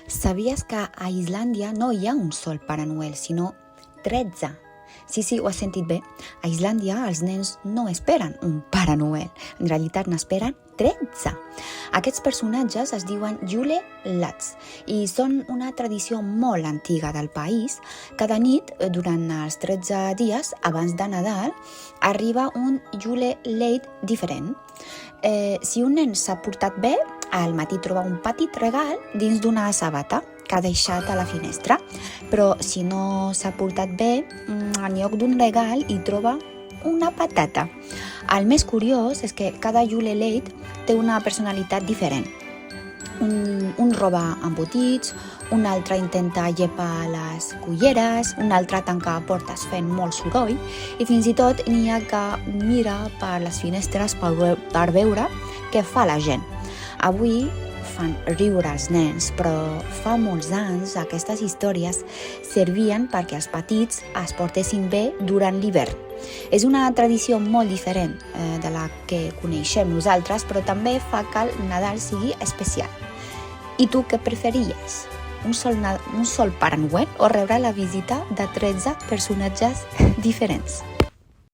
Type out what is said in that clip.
Sabies que a Islàndia no hi ha un sol Pare Noel, sinó 13? Sí, ho has sentit bé. A Islàndia els nens no esperen un Pare Noel. En realitat n'esperen 13. Aquests personatges es diuen julelads i són una tradició molt antiga del país. Cada nit, durant els 13 dies abans de Nadal, arriba un julelad diferent. Si un nen s'ha portat bé, al matí troba un petit regal dins d'una sabata que ha deixat a la finestra. Però si no s'ha portat bé, en lloc d'un regal hi troba una patata. El més curiós és que cada julelad té una personalitat diferent. Un roba embotits, un altre intenta llepar les culleres, un altre tanca portes fent molt soroll i fins i tot n'hi ha que mira per les finestres per veure què fa la gent. Avui fan riure els nens, però fa molts anys aquestes històries servien perquè els petits es portessin bé durant l'hivern. És una tradició molt diferent de la que coneixem nosaltres, però també fa que el Nadal sigui especial. I tu què preferies? Un sol Pare Noel o rebre la visita de 13 personatges diferents?